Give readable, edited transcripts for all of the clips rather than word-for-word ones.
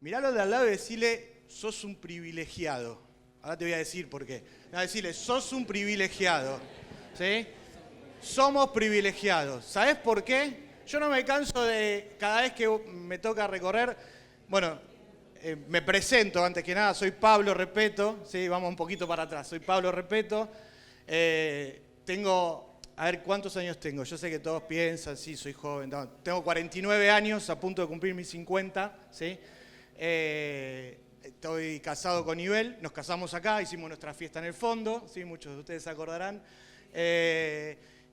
Miralo de al lado y decirle, sos un privilegiado. Ahora te voy a decir por qué. No, decirle, sos un privilegiado. ¿Sí? Somos privilegiados. ¿Sabés por qué? Yo no me canso de, cada vez que me toca recorrer, bueno, me presento antes que nada, soy Pablo Repeto, ¿sí? Vamos un poquito para atrás, soy Pablo Repeto, tengo, a ver, ¿cuántos años tengo? Yo sé que todos piensan, sí, soy joven, no, tengo 49 años, a punto de cumplir mis 50, ¿sí? Estoy casado con Ibel, nos casamos acá, hicimos nuestra fiesta en el fondo, ¿sí? Muchos de ustedes se acordarán.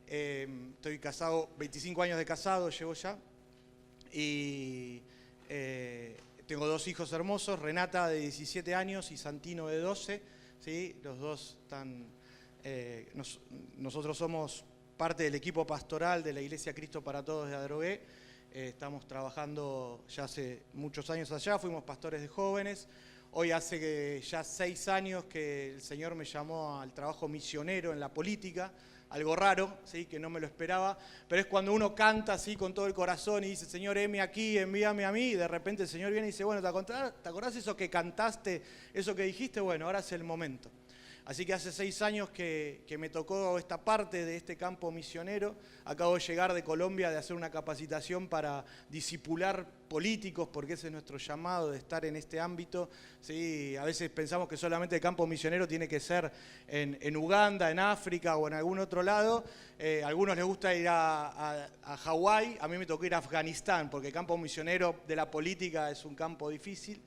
Estoy casado, 25 años de casado llevo ya, y tengo dos hijos hermosos, Renata de 17 años y Santino de 12, ¿sí? Los dos están, nosotros somos parte del equipo pastoral de la Iglesia Cristo para Todos de Adrogué. Estamos trabajando ya hace muchos años allá, fuimos pastores de jóvenes. Hoy hace ya 6 años que el Señor me llamó al trabajo misionero en la política, algo raro, ¿sí? Que no me lo esperaba, pero es cuando uno canta así con todo el corazón y dice, Señor, heme aquí, envíame a mí, y de repente el Señor viene y dice, bueno, ¿te acordás eso que cantaste, eso que dijiste? Bueno, ahora es el momento. Así que hace 6 años que me tocó esta parte de este campo misionero. Acabo de llegar de Colombia de hacer una capacitación para discipular políticos, porque ese es nuestro llamado de estar en este ámbito. ¿Sí? A veces pensamos que solamente el campo misionero tiene que ser en Uganda, en África o en algún otro lado. A algunos les gusta ir a Hawái, a mí me tocó ir a Afganistán, porque el campo misionero de la política es un campo difícil.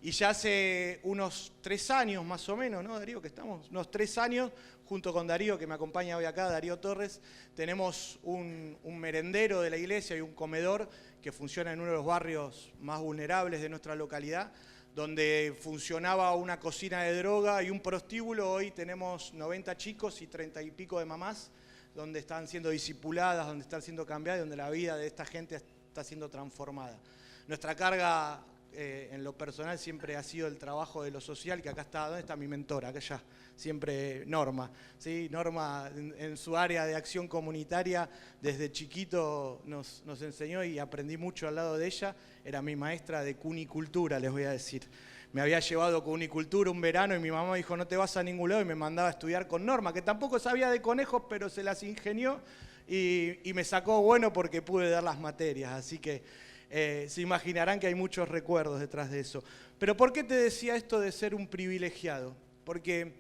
Y ya hace unos 3 años más o menos, ¿no, Darío? Que estamos, unos 3 años, junto con Darío, que me acompaña hoy acá, Darío Torres, tenemos un merendero de la iglesia y un comedor que funciona en uno de los barrios más vulnerables de nuestra localidad, donde funcionaba una cocina de droga y un prostíbulo. Hoy tenemos 90 chicos y 30 y pico de mamás, donde están siendo discipuladas, donde están siendo cambiadas, donde la vida de esta gente está siendo transformada. Nuestra carga en lo personal siempre ha sido el trabajo de lo social, que acá está, ¿dónde está mi mentora? Acá ya, siempre Norma, ¿sí? Norma en su área de acción comunitaria desde chiquito nos enseñó y aprendí mucho al lado de ella, era mi maestra de cunicultura, les voy a decir. Me había llevado a cunicultura un verano y mi mamá me dijo, no te vas a ningún lado, y me mandaba a estudiar con Norma, que tampoco sabía de conejos, pero se las ingenió y me sacó bueno porque pude dar las materias, así que se imaginarán que hay muchos recuerdos detrás de eso. Pero ¿por qué te decía esto de ser un privilegiado? Porque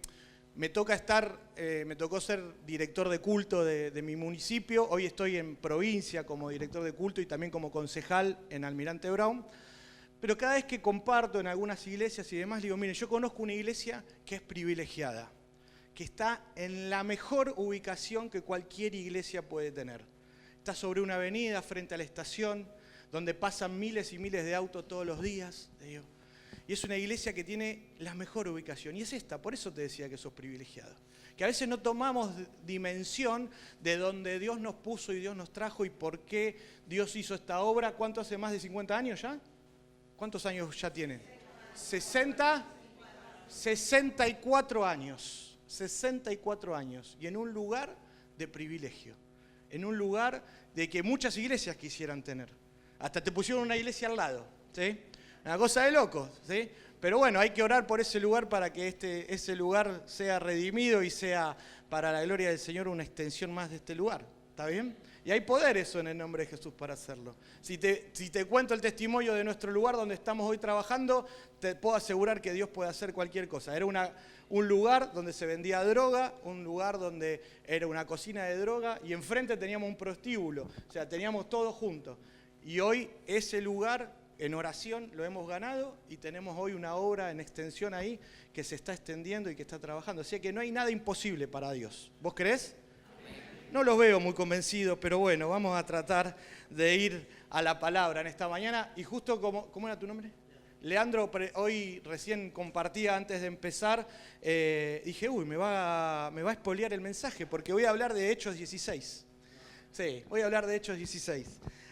me tocó ser director de culto de mi municipio. Hoy estoy en provincia como director de culto y también como concejal en Almirante Brown. Pero cada vez que comparto en algunas iglesias y demás, digo, mire, yo conozco una iglesia que es privilegiada, que está en la mejor ubicación que cualquier iglesia puede tener. Está sobre una avenida frente a la estación, donde pasan miles y miles de autos todos los días. Y es una iglesia que tiene la mejor ubicación. Y es esta, por eso te decía que sos privilegiado. Que a veces no tomamos dimensión de donde Dios nos puso y Dios nos trajo y por qué Dios hizo esta obra. ¿Cuánto hace? ¿Más de 50 años ya? ¿Cuántos años ya tienen? 64 años. 64 años. Y en un lugar de privilegio. En un lugar de que muchas iglesias quisieran tener. Hasta te pusieron una iglesia al lado, ¿sí? Una cosa de locos, ¿sí? Pero bueno, hay que orar por ese lugar para que ese lugar sea redimido y sea para la gloria del Señor una extensión más de este lugar, ¿está bien? Y hay poder eso en el nombre de Jesús para hacerlo. Si te cuento el testimonio de nuestro lugar donde estamos hoy trabajando, te puedo asegurar que Dios puede hacer cualquier cosa. Era un lugar donde se vendía droga, un lugar donde era una cocina de droga y enfrente teníamos un prostíbulo, o sea, teníamos todo junto. Y hoy ese lugar en oración lo hemos ganado y tenemos hoy una obra en extensión ahí que se está extendiendo y que está trabajando. Así que no hay nada imposible para Dios. ¿Vos creés? No los veo muy convencidos, pero bueno, vamos a tratar de ir a la palabra en esta mañana. Y justo ¿cómo era tu nombre? Leandro, hoy recién compartía antes de empezar, dije, me va a spoilear el mensaje porque voy a hablar de Hechos 16. Sí, voy a hablar de Hechos 16.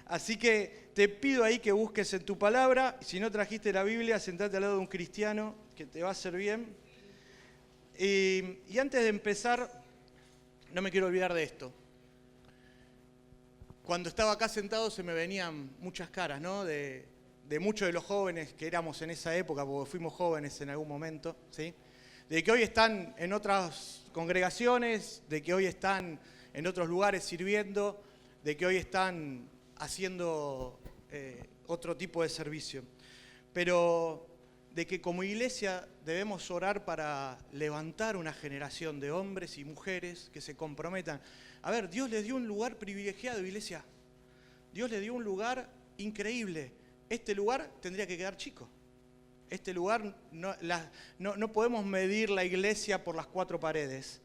Así que te pido ahí que busques en tu palabra. Si no trajiste la Biblia, sentate al lado de un cristiano que te va a hacer bien. Y antes de empezar, no me quiero olvidar de esto. Cuando estaba acá sentado se me venían muchas caras, ¿no? de de muchos de los jóvenes que éramos en esa época, porque fuimos jóvenes en algún momento, ¿sí? De que hoy están en otras congregaciones, de que hoy están en otros lugares sirviendo, de que hoy están haciendo otro tipo de servicio. Pero de que como iglesia debemos orar para levantar una generación de hombres y mujeres que se comprometan. A ver, Dios les dio un lugar privilegiado, iglesia. Dios les dio un lugar increíble. Este lugar tendría que quedar chico. Este lugar, no podemos medir la iglesia por las cuatro paredes,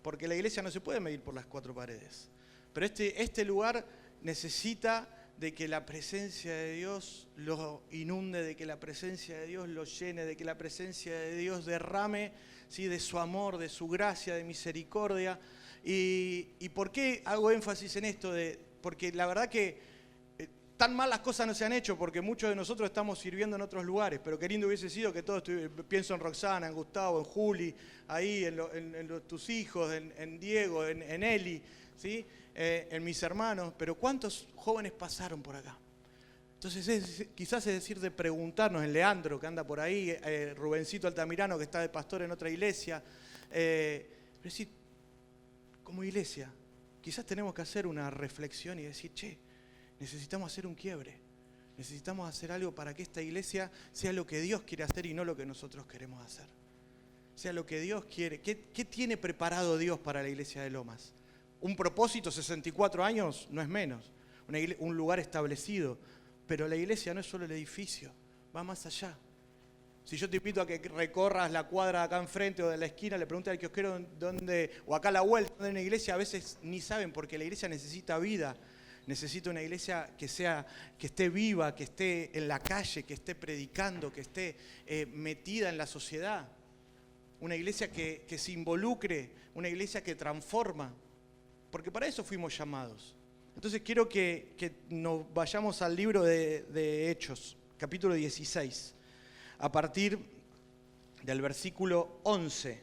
porque la iglesia no se puede medir por las cuatro paredes. Pero este lugar necesita de que la presencia de Dios lo inunde, de que la presencia de Dios lo llene, de que la presencia de Dios derrame, ¿sí?, de su amor, de su gracia, de misericordia. ¿Y por qué hago énfasis en esto? Porque la verdad que tan mal las cosas no se han hecho, porque muchos de nosotros estamos sirviendo en otros lugares, pero qué lindo hubiese sido que todos, pienso en Roxana, en Gustavo, en Juli, ahí, en tus hijos, en Diego, en Eli, ¿sí?, en mis hermanos, pero ¿cuántos jóvenes pasaron por acá? Entonces quizás es decir de preguntarnos, en Leandro que anda por ahí, Rubencito Altamirano que está de pastor en otra iglesia, decir, como iglesia, quizás tenemos que hacer una reflexión y decir, necesitamos hacer un quiebre, necesitamos hacer algo para que esta iglesia sea lo que Dios quiere hacer y no lo que nosotros queremos hacer. Sea lo que Dios quiere. ¿Qué tiene preparado Dios para la iglesia de Lomas? Un propósito, 64 años, no es menos. Un lugar establecido. Pero la iglesia no es solo el edificio, va más allá. Si yo te invito a que recorras la cuadra acá enfrente o de la esquina, le preguntas al kiosquero dónde, o acá a la vuelta, dónde hay una iglesia, a veces ni saben, porque la iglesia necesita vida. Necesita una iglesia que esté viva, que esté en la calle, que esté predicando, que esté metida en la sociedad. Una iglesia que se involucre, una iglesia que transforma. Porque para eso fuimos llamados. Entonces quiero que nos vayamos al libro de Hechos, capítulo 16, a partir del versículo 11.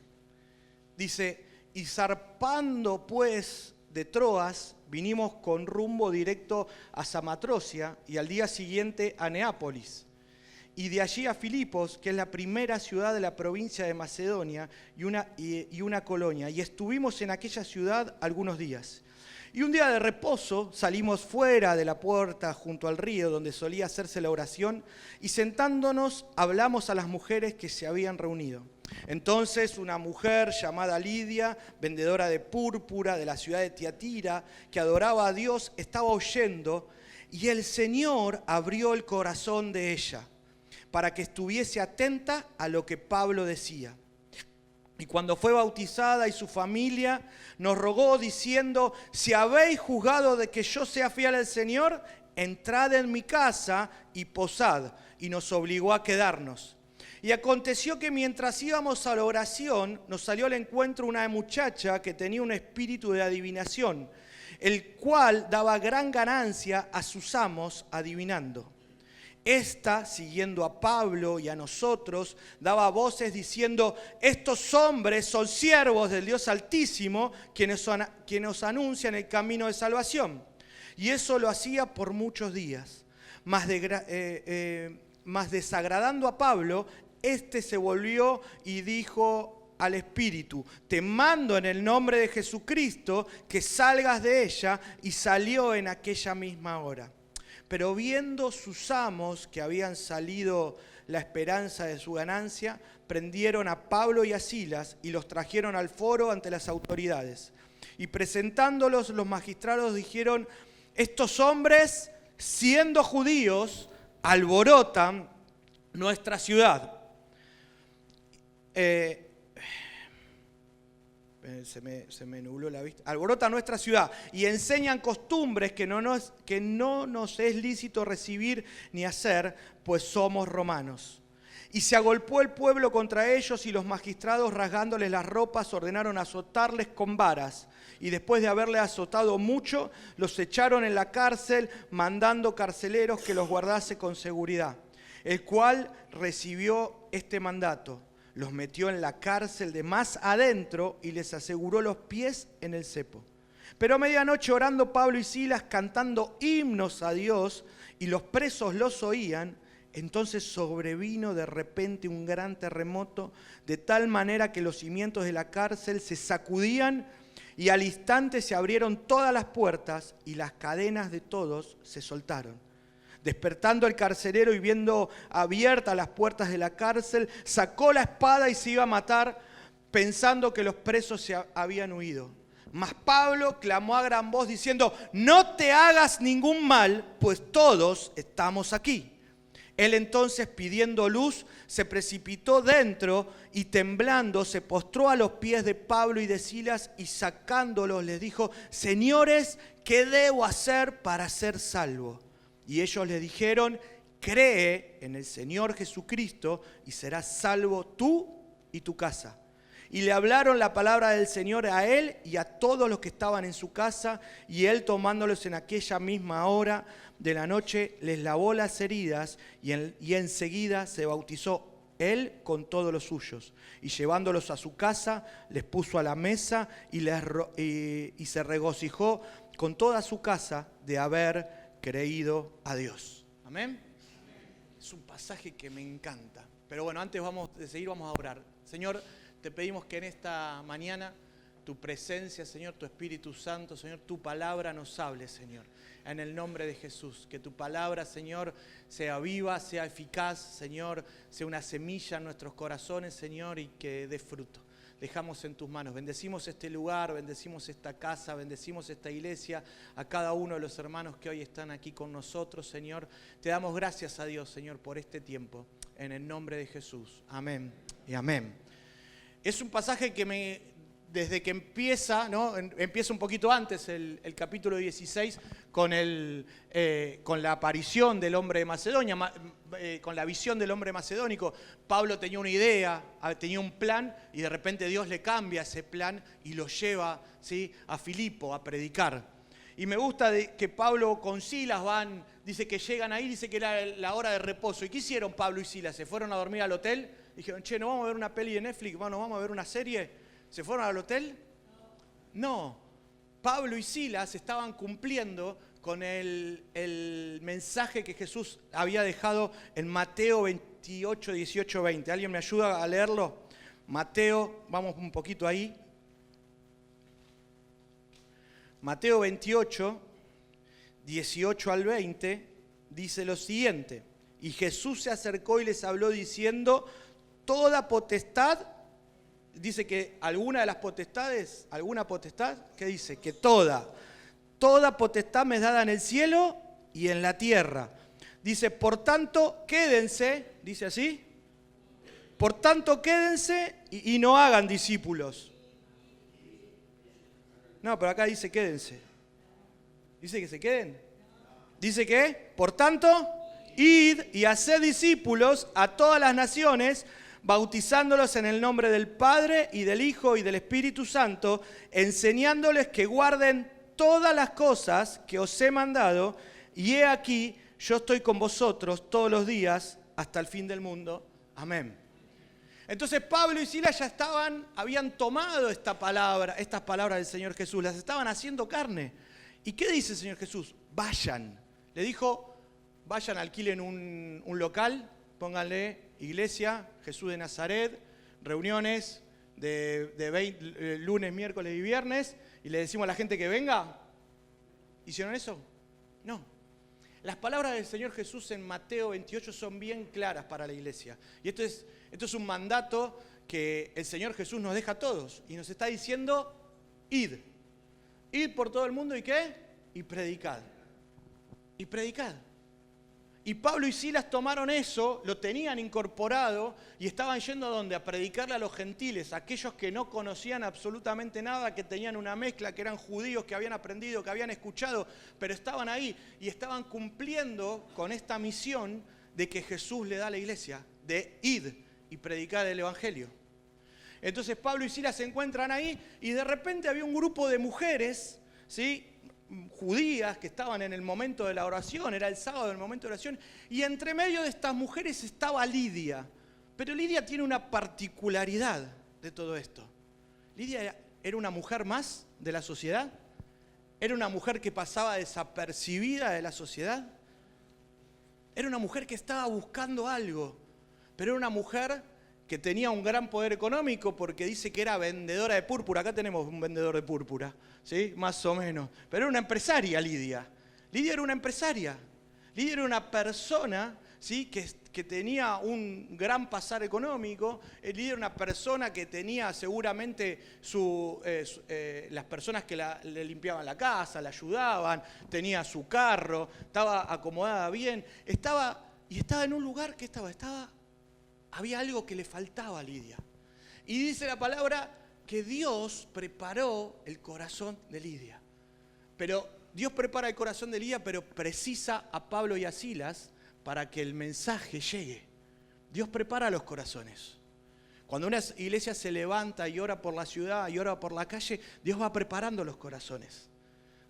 Dice, y zarpando pues de Troas, vinimos con rumbo directo a Samatrocia y al día siguiente a Neápolis. Y de allí a Filipos, que es la primera ciudad de la provincia de Macedonia y una colonia. Y estuvimos en aquella ciudad algunos días. Y un día de reposo salimos fuera de la puerta junto al río donde solía hacerse la oración y sentándonos hablamos a las mujeres que se habían reunido. Entonces una mujer llamada Lidia, vendedora de púrpura de la ciudad de Tiatira, que adoraba a Dios, estaba oyendo y el Señor abrió el corazón de ella para que estuviese atenta a lo que Pablo decía. Y cuando fue bautizada y su familia nos rogó diciendo, si habéis juzgado de que yo sea fiel al Señor, entrad en mi casa y posad. Y nos obligó a quedarnos. Y aconteció que mientras íbamos a la oración, nos salió al encuentro una muchacha que tenía un espíritu de adivinación, el cual daba gran ganancia a sus amos adivinando. Esta, siguiendo a Pablo y a nosotros, daba voces diciendo, estos hombres son siervos del Dios Altísimo, quienes nos anuncian el camino de salvación. Y eso lo hacía por muchos días. Mas desagradando a Pablo, este se volvió y dijo al Espíritu, te mando en el nombre de Jesucristo que salgas de ella, y salió en aquella misma hora. Pero viendo sus amos que habían salido la esperanza de su ganancia, prendieron a Pablo y a Silas y los trajeron al foro ante las autoridades. Y presentándolos, los magistrados dijeron, estos hombres, siendo judíos, alborotan nuestra ciudad. Se me nubló la vista. Alborota nuestra ciudad y enseñan costumbres que no nos es lícito recibir ni hacer, pues somos romanos. Y se agolpó el pueblo contra ellos y los magistrados, rasgándoles las ropas, ordenaron azotarles con varas. Y después de haberles azotado mucho, los echaron en la cárcel, mandando carceleros que los guardase con seguridad. El cual recibió este mandato. Los metió en la cárcel de más adentro y les aseguró los pies en el cepo. Pero a medianoche orando Pablo y Silas, cantando himnos a Dios, y los presos los oían, Entonces sobrevino de repente un gran terremoto, de tal manera que los cimientos de la cárcel se sacudían y al instante se abrieron todas las puertas y las cadenas de todos se soltaron. Despertando el carcelero y viendo abiertas las puertas de la cárcel, sacó la espada y se iba a matar, pensando que los presos se habían huido. Mas Pablo clamó a gran voz diciendo: no te hagas ningún mal, pues todos estamos aquí. Él entonces, pidiendo luz, se precipitó dentro y temblando se postró a los pies de Pablo y de Silas y sacándolos les dijo: señores, ¿qué debo hacer para ser salvo? Y ellos le dijeron: cree en el Señor Jesucristo y serás salvo tú y tu casa. Y le hablaron la palabra del Señor a él y a todos los que estaban en su casa, y él, tomándolos en aquella misma hora de la noche, les lavó las heridas y enseguida se bautizó él con todos los suyos. Y llevándolos a su casa, les puso a la mesa y se regocijó con toda su casa de haber creído a Dios. Amén. Es un pasaje que me encanta. Pero bueno, antes de seguir vamos a orar. Señor, te pedimos que en esta mañana tu presencia, Señor, tu Espíritu Santo, Señor, tu palabra nos hable, Señor. En el nombre de Jesús, que tu palabra, Señor, sea viva, sea eficaz, Señor, sea una semilla en nuestros corazones, Señor, y que dé fruto. Dejamos en tus manos. Bendecimos este lugar, bendecimos esta casa, bendecimos esta iglesia, a cada uno de los hermanos que hoy están aquí con nosotros, Señor. Te damos gracias a Dios, Señor, por este tiempo. En el nombre de Jesús. Amén y amén. Es un pasaje que desde que empieza, ¿no? Empieza un poquito antes el capítulo 16 con la aparición del hombre de Macedonia, con la visión del hombre macedónico. Pablo tenía una idea, tenía un plan y de repente Dios le cambia ese plan y lo lleva, ¿sí?, a Filipo a predicar. Y me gusta que Pablo con Silas dice que llegan ahí, dice que era la hora de reposo. ¿Y qué hicieron Pablo y Silas? ¿Se fueron a dormir al hotel? Dijeron: che, ¿no vamos a ver una peli de Netflix? ¿No vamos a ver una serie? ¿Se fueron al hotel? No. Pablo y Silas estaban cumpliendo con el mensaje que Jesús había dejado en Mateo 28, 18, 20. ¿Alguien me ayuda a leerlo? Mateo, vamos un poquito ahí. Mateo 28, 18 al 20, dice lo siguiente: y Jesús se acercó y les habló diciendo: toda potestad, dice que alguna de las potestades, alguna potestad, ¿qué dice? Que toda potestad me es dada en el cielo y en la tierra. Dice: por tanto, quédense, dice así, por tanto quédense y no hagan discípulos. No, pero acá dice quédense. ¿Dice que se queden? Dice que, por tanto, id y haced discípulos a todas las naciones, bautizándolos en el nombre del Padre y del Hijo y del Espíritu Santo, enseñándoles que guarden todas las cosas que os he mandado, y he aquí, yo estoy con vosotros todos los días hasta el fin del mundo. Amén. Entonces Pablo y Silas ya habían tomado estas palabras del Señor Jesús, las estaban haciendo carne. ¿Y qué dice el Señor Jesús? Vayan. Le dijo: vayan, alquilen un local, pónganle Iglesia Jesús de Nazaret, reuniones de lunes, miércoles y viernes, y le decimos a la gente que venga. ¿Hicieron eso? No. Las palabras del Señor Jesús en Mateo 28 son bien claras para la iglesia. Y esto es un mandato que el Señor Jesús nos deja a todos. Y nos está diciendo: id. Id por todo el mundo, ¿y qué? Y predicad. Y predicad. Y Pablo y Silas tomaron eso, lo tenían incorporado y estaban yendo ¿a dónde? A predicarle a los gentiles, a aquellos que no conocían absolutamente nada, que tenían una mezcla, que eran judíos, que habían aprendido, que habían escuchado, pero estaban ahí y estaban cumpliendo con esta misión de que Jesús le da a la iglesia, de id y predicar el evangelio. Entonces Pablo y Silas se encuentran ahí y de repente había un grupo de mujeres, ¿sí?, judías que estaban en el momento de la oración, era el sábado del momento de oración, y entre medio de estas mujeres estaba Lidia. Pero Lidia tiene una particularidad de todo esto. Lidia era una mujer más de la sociedad, era una mujer que pasaba desapercibida de la sociedad. Era una mujer que estaba buscando algo, pero era una mujer que tenía un gran poder económico porque dice que era vendedora de púrpura. Acá tenemos un vendedor de púrpura, ¿sí? Más o menos. Pero era una empresaria Lidia. Lidia era una empresaria. Lidia era una persona, ¿sí? que tenía un gran pasar económico. Lidia era una persona que tenía seguramente las personas que le limpiaban la casa, la ayudaban, tenía su carro, estaba acomodada bien. Estaba en un lugar que había algo que le faltaba a Lidia. Y dice la palabra que Dios preparó el corazón de Lidia. Pero Dios prepara el corazón de Lidia, pero precisa a Pablo y a Silas para que el mensaje llegue. Dios prepara los corazones. Cuando una iglesia se levanta y ora por la ciudad y ora por la calle, Dios va preparando los corazones.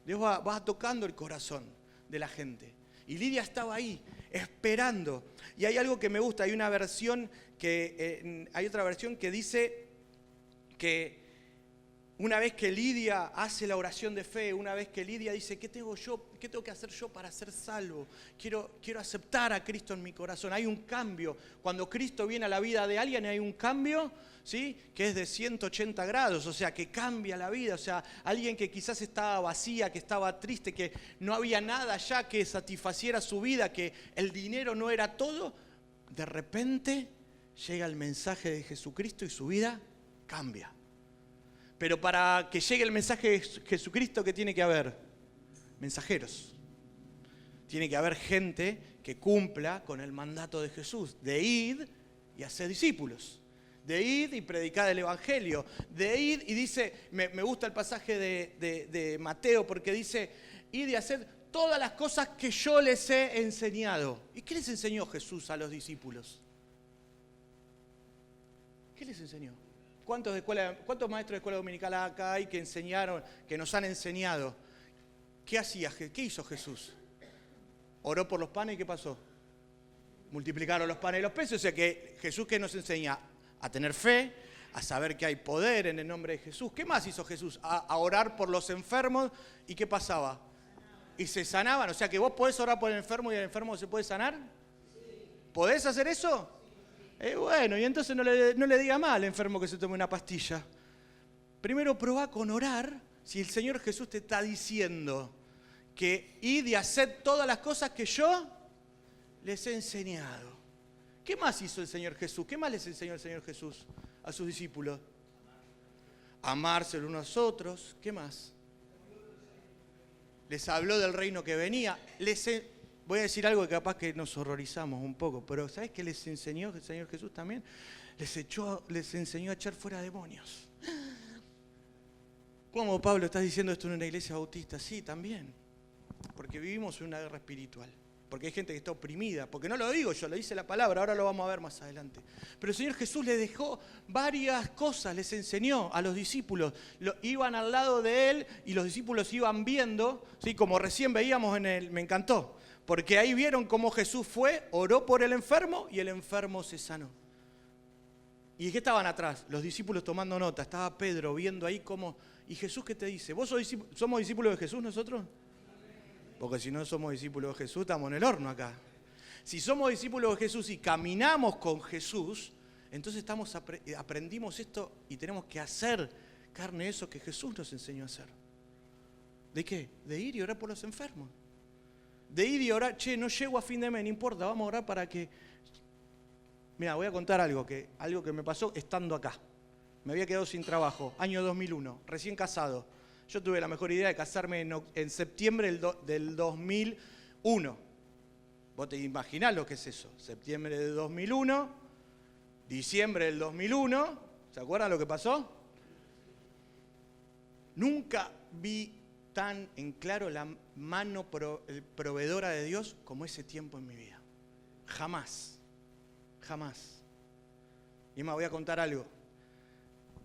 Dios va tocando el corazón de la gente. Y Lidia estaba ahí, esperando. Y hay algo que me gusta, hay otra versión que dice que una vez que Lidia hace la oración de fe, una vez que Lidia dice, ¿qué tengo que hacer yo para ser salvo? Quiero aceptar a Cristo en mi corazón. Hay un cambio. Cuando Cristo viene a la vida de alguien hay un cambio, ¿sí? Que es de 180 grados, o sea, que cambia la vida. O sea, alguien que quizás estaba vacía, que estaba triste, que no había nada ya que satisfaciera su vida, que el dinero no era todo, de repente llega el mensaje de Jesucristo y su vida cambia. Pero para que llegue el mensaje de Jesucristo, ¿qué tiene que haber? Mensajeros. Tiene que haber gente que cumpla con el mandato de Jesús, de ir y hacer discípulos. De ir y predicar el Evangelio. De ir y dice, me gusta el pasaje de Mateo porque dice, ir y hacer todas las cosas que yo les he enseñado. ¿Y qué les enseñó Jesús a los discípulos? ¿Qué les enseñó? ¿Cuántos maestros de escuela dominical acá hay que enseñaron, que nos han enseñado? ¿Qué hizo Jesús? Oró por los panes y ¿qué pasó? Multiplicaron los panes y los peces. O sea que Jesús, ¿qué nos enseña? A tener fe, a saber que hay poder en el nombre de Jesús. ¿Qué más hizo Jesús? A orar por los enfermos. ¿Y qué pasaba? Y se sanaban. O sea que vos podés orar por el enfermo y el enfermo se puede sanar. ¿Podés hacer eso? Bueno, y entonces no le diga más al enfermo que se tome una pastilla. Primero probá con orar si el Señor Jesús te está diciendo que id y haced todas las cosas que yo les he enseñado. ¿Qué más hizo el Señor Jesús? ¿Qué más les enseñó el Señor Jesús a sus discípulos? Amarse los unos a los otros. ¿Qué más? Les habló del reino que venía. Voy a decir algo que capaz que nos horrorizamos un poco, pero ¿sabes qué les enseñó el Señor Jesús también? Les enseñó a echar fuera demonios. ¿Cómo, Pablo, estás diciendo esto en una iglesia bautista? Sí, también. Porque vivimos en una guerra espiritual. Porque hay gente que está oprimida. Porque no lo digo yo, lo dice la palabra, ahora lo vamos a ver más adelante. Pero el Señor Jesús les dejó varias cosas, les enseñó a los discípulos. Iban al lado de Él y los discípulos iban viendo, ¿sí? Como recién veíamos me encantó. Porque ahí vieron cómo Jesús fue, oró por el enfermo y el enfermo se sanó. ¿Y qué estaban atrás? Los discípulos tomando nota. Estaba Pedro viendo ahí cómo... ¿Y Jesús qué te dice? ¿Somos discípulos de Jesús nosotros? Porque si no somos discípulos de Jesús, estamos en el horno acá. Si somos discípulos de Jesús y caminamos con Jesús, entonces aprendimos esto y tenemos que hacer carne eso que Jesús nos enseñó a hacer. ¿De qué? De ir y orar por los enfermos. De ir y orar, no llego a fin de mes, no importa, vamos a orar para que... Mira, voy a contar algo que me pasó estando acá. Me había quedado sin trabajo, año 2001, recién casado. Yo tuve la mejor idea de casarme en septiembre del 2001. Vos te imaginás lo que es eso. Septiembre del 2001, diciembre del 2001. ¿Se acuerdan lo que pasó? Nunca vi tan en claro la mano proveedora de Dios como ese tiempo en mi vida. Jamás. Jamás. Y más, voy a contar algo.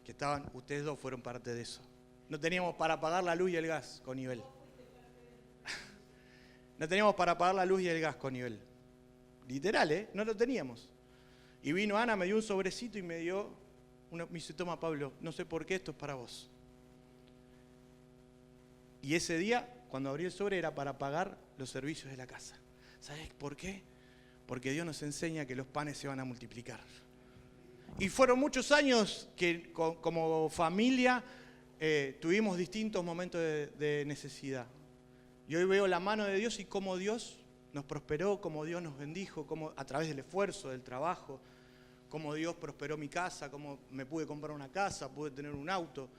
Que ustedes dos fueron parte de eso. No teníamos para pagar la luz y el gas con nivel. No teníamos para pagar la luz y el gas con nivel. Literal, no lo teníamos. Y vino Ana, me dio un sobrecito y me dice, toma Pablo, no sé por qué, esto es para vos. Y ese día, cuando abrí el sobre, era para pagar los servicios de la casa. ¿Sabes por qué? porque Dios nos enseña que los panes se van a multiplicar. Y fueron muchos años que como familia tuvimos distintos momentos de necesidad. Y hoy veo la mano de Dios y cómo Dios nos prosperó, cómo Dios nos bendijo, cómo a través del esfuerzo, del trabajo, cómo Dios prosperó mi casa, cómo me pude comprar una casa, pude tener un auto,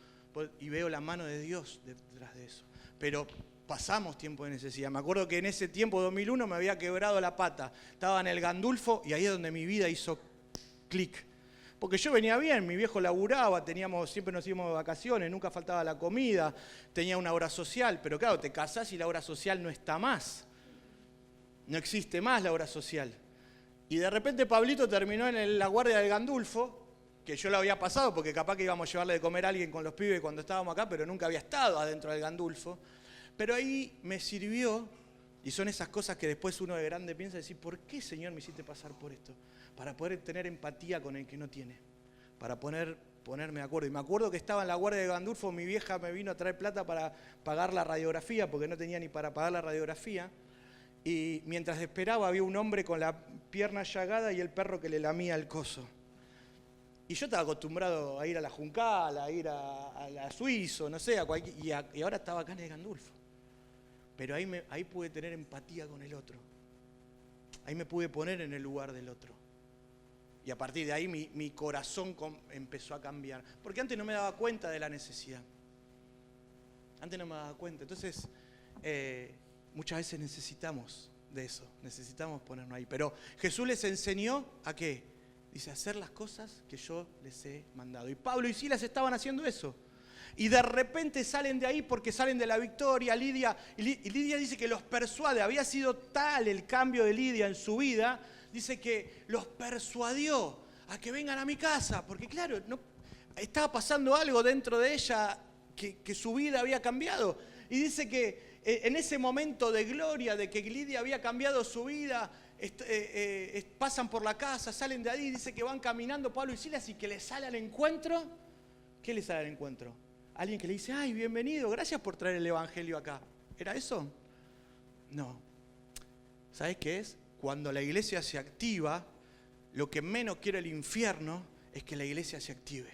y veo la mano de Dios detrás de eso. Pero pasamos tiempo de necesidad. Me acuerdo que en ese tiempo, 2001, me había quebrado la pata. Estaba en el Gandulfo y ahí es donde mi vida hizo clic. Porque yo venía bien, mi viejo laburaba, siempre nos íbamos de vacaciones, nunca faltaba la comida, tenía una obra social, pero claro, te casás y la obra social no está más. No existe más la obra social. Y de repente Pablito terminó en la guardia del Gandulfo, que yo lo había pasado, porque capaz que íbamos a llevarle de comer a alguien con los pibes cuando estábamos acá, pero nunca había estado adentro del Gandulfo. Pero ahí me sirvió, y son esas cosas que después uno de grande piensa, decir, ¿por qué, Señor, me hiciste pasar por esto? Para poder tener empatía con el que no tiene, para ponerme de acuerdo. Y me acuerdo que estaba en la guardia de Gandulfo, mi vieja me vino a traer plata para pagar la radiografía, porque no tenía ni para pagar la radiografía. Y mientras esperaba había un hombre con la pierna llagada y el perro que le lamía el coso. Y yo estaba acostumbrado a ir a la Juncal, a ir a la Suizo, no sé, y ahora estaba acá en el Gandulfo. Pero ahí pude tener empatía con el otro. Ahí me pude poner en el lugar del otro. Y a partir de ahí mi corazón empezó a cambiar. Porque antes no me daba cuenta de la necesidad. Antes no me daba cuenta. Entonces, muchas veces necesitamos de eso. Necesitamos ponernos ahí. Pero Jesús les enseñó ¿a qué? Dice, hacer las cosas que yo les he mandado. Y Pablo y Silas estaban haciendo eso. Y de repente salen de ahí porque salen de la victoria. Lidia dice que los persuade. Había sido tal el cambio de Lidia en su vida. Dice que los persuadió a que vengan a mi casa. Porque claro, estaba pasando algo dentro de ella que su vida había cambiado. Y dice que en ese momento de gloria, de que Lidia había cambiado su vida, pasan por la casa, salen de ahí, dice que van caminando Pablo y Silas y que les sale al encuentro. ¿Qué les sale al encuentro? Alguien que le dice, ay, bienvenido, gracias por traer el evangelio acá. ¿Era eso? No. ¿Sabes qué es? Cuando la iglesia se activa, lo que menos quiere el infierno es que la iglesia se active.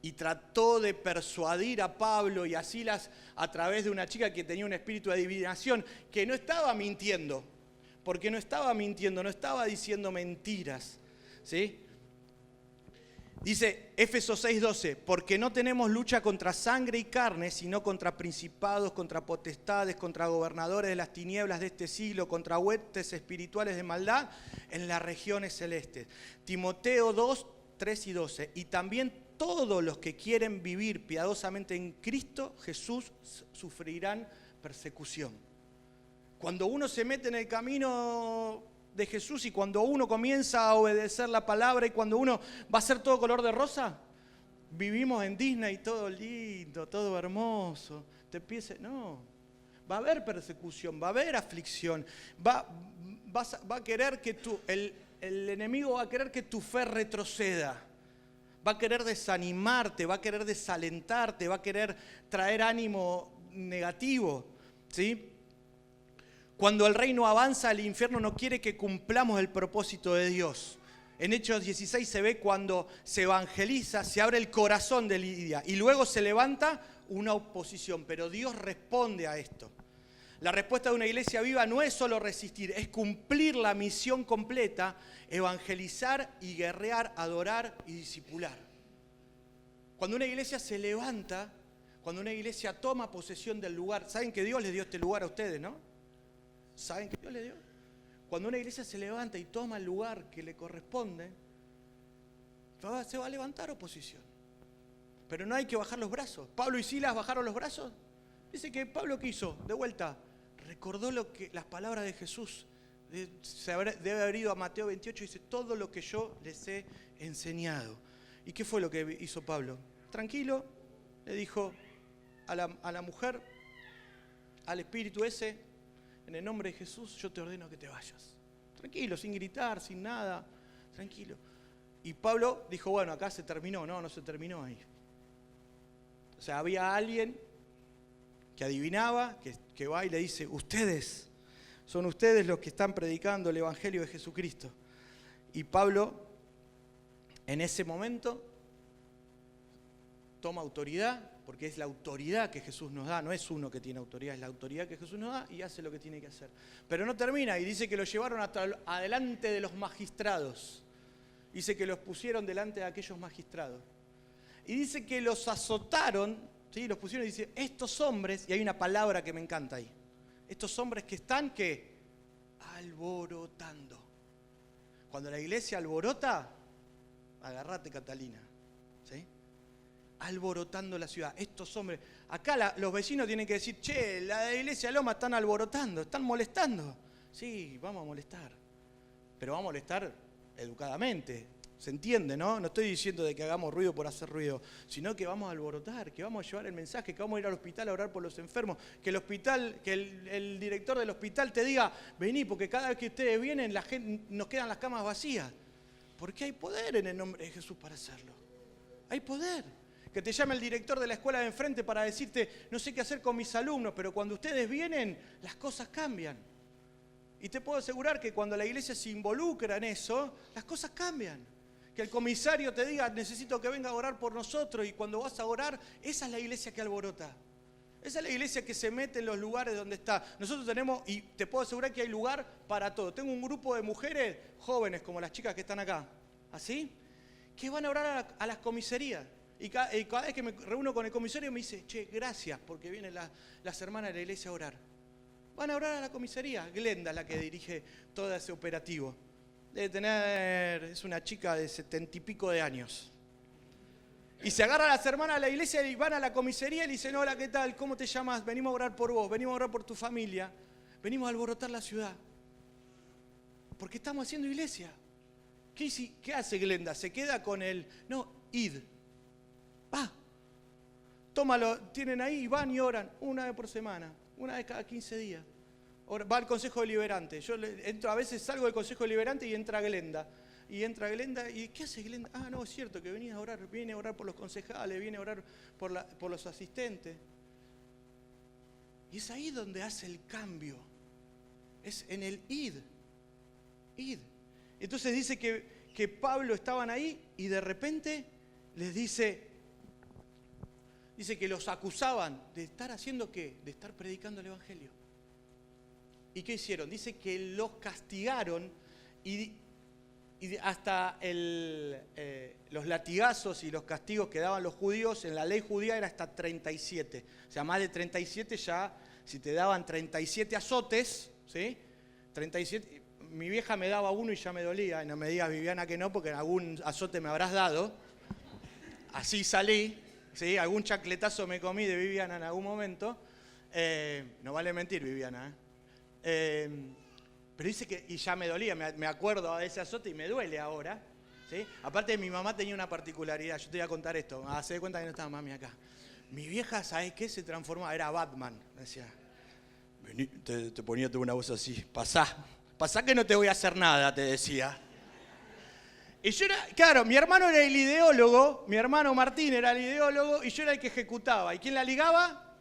Y trató de persuadir a Pablo y a Silas a través de una chica que tenía un espíritu de adivinación, que no estaba mintiendo, porque no estaba mintiendo, no estaba diciendo mentiras, ¿sí? Dice Éfesos 6:12, porque no tenemos lucha contra sangre y carne, sino contra principados, contra potestades, contra gobernadores de las tinieblas de este siglo, contra huestes espirituales de maldad en las regiones celestes. Timoteo 2:3-12, y también todos los que quieren vivir piadosamente en Cristo Jesús sufrirán persecución. Cuando uno se mete en el camino de Jesús y cuando uno comienza a obedecer la palabra y cuando uno va a ser todo color de rosa, vivimos en Disney todo lindo, todo hermoso. No, va a haber persecución, va a haber aflicción, va a querer que el enemigo va a querer que tu fe retroceda. Va a querer desanimarte, va a querer desalentarte, va a querer traer ánimo negativo, ¿sí? Cuando el reino avanza, el infierno no quiere que cumplamos el propósito de Dios. En Hechos 16 se ve cuando se evangeliza, se abre el corazón de Lidia y luego se levanta una oposición, pero Dios responde a esto. La respuesta de una iglesia viva no es solo resistir, es cumplir la misión completa, evangelizar y guerrear, adorar y discipular. Cuando una iglesia se levanta, cuando una iglesia toma posesión del lugar, ¿saben que Dios les dio este lugar a ustedes, no? ¿Saben que Dios les dio? Cuando una iglesia se levanta y toma el lugar que le corresponde, se va a levantar oposición. Pero no hay que bajar los brazos. ¿Pablo y Silas bajaron los brazos? Dice que Pablo, ¿qué hizo? De vuelta, recordó las palabras de Jesús. Debe haber ido a Mateo 28 y dice, todo lo que yo les he enseñado. ¿Y qué fue lo que hizo Pablo? Tranquilo, le dijo a la mujer, al espíritu ese, en el nombre de Jesús, yo te ordeno que te vayas. Tranquilo, sin gritar, sin nada, tranquilo. Y Pablo dijo, bueno, acá se terminó. No se terminó ahí. O sea, había alguien que adivinaba, que va y le dice, ustedes son ustedes los que están predicando el Evangelio de Jesucristo. Y Pablo, en ese momento, toma autoridad, porque es la autoridad que Jesús nos da, no es uno que tiene autoridad, es la autoridad que Jesús nos da y hace lo que tiene que hacer. Pero no termina y dice que lo llevaron hasta adelante de los magistrados. Dice que los pusieron delante de aquellos magistrados. Y dice que los azotaron, ¿sí? Los pusieron y dice, estos hombres, y hay una palabra que me encanta ahí, estos hombres que están, ¿qué? Alborotando. Cuando la iglesia alborota, agarrate Catalina, ¿sí? Alborotando la ciudad. Estos hombres, acá los vecinos tienen que decir, che, la iglesia Loma están alborotando, están molestando. Sí, vamos a molestar, pero vamos a molestar educadamente. Se entiende, ¿no? No estoy diciendo de que hagamos ruido por hacer ruido, sino que vamos a alborotar, que vamos a llevar el mensaje, que vamos a ir al hospital a orar por los enfermos, que el hospital, que el director del hospital te diga, vení, porque cada vez que ustedes vienen, la gente, nos quedan las camas vacías. Porque hay poder en el nombre de Jesús para hacerlo. Hay poder. Que te llame el director de la escuela de enfrente para decirte, no sé qué hacer con mis alumnos, pero cuando ustedes vienen, las cosas cambian. Y te puedo asegurar que cuando la iglesia se involucra en eso, las cosas cambian. Que el comisario te diga, necesito que venga a orar por nosotros, y cuando vas a orar, esa es la iglesia que alborota. Esa es la iglesia que se mete en los lugares donde está. Nosotros tenemos, y te puedo asegurar que hay lugar para todo. Tengo un grupo de mujeres jóvenes, como las chicas que están acá, ¿así? Que van a orar a las comisarías. Y cada vez que me reúno con el comisario me dice, che, gracias, porque vienen las hermanas de la iglesia a orar. Van a orar a la comisaría. Glenda es la que dirige todo ese operativo. Debe tener, es una chica de 70 y pico de años. Y se agarra a las hermanas de la iglesia y van a la comisaría y le dicen, hola, ¿qué tal? ¿Cómo te llamas? Venimos a orar por vos, venimos a orar por tu familia, venimos a alborotar la ciudad. Porque estamos haciendo iglesia. ¿Qué hace Glenda? Se queda con el, no, id. Va. Tómalo, tienen ahí y van y oran una vez por semana, una vez cada 15 días. Va al Consejo Deliberante. Yo entro, a veces salgo del Consejo Deliberante y entra Glenda. ¿Y qué hace Glenda? Ah, no, es cierto que viene a orar por los concejales, viene a orar por los asistentes. Y es ahí donde hace el cambio. Es en el id. Id. Entonces dice que Pablo estaban ahí y de repente les dice que los acusaban de estar haciendo ¿qué? De estar predicando el Evangelio. ¿Y qué hicieron? Dice que los castigaron y hasta los latigazos y los castigos que daban los judíos en la ley judía era hasta 37. O sea, más de 37 ya, si te daban 37 azotes, ¿sí? 37, mi vieja me daba uno y ya me dolía. Y no me digas, Viviana, que no, porque algún azote me habrás dado. Así salí, ¿sí? Algún chacletazo me comí de Viviana en algún momento. No vale mentir, Viviana, pero dice que, y ya me dolía, me acuerdo de ese azote y me duele ahora, ¿sí? Aparte mi mamá tenía una particularidad, yo te voy a contar esto, se da cuenta que no estaba mami acá. Mi vieja, ¿sabes qué? Se transformaba, era Batman, decía, vení, te ponía una voz así, pasá que no te voy a hacer nada, te decía. Y yo era, claro, mi hermano era el ideólogo, mi hermano Martín era el ideólogo y yo era el que ejecutaba. ¿Y quién la ligaba?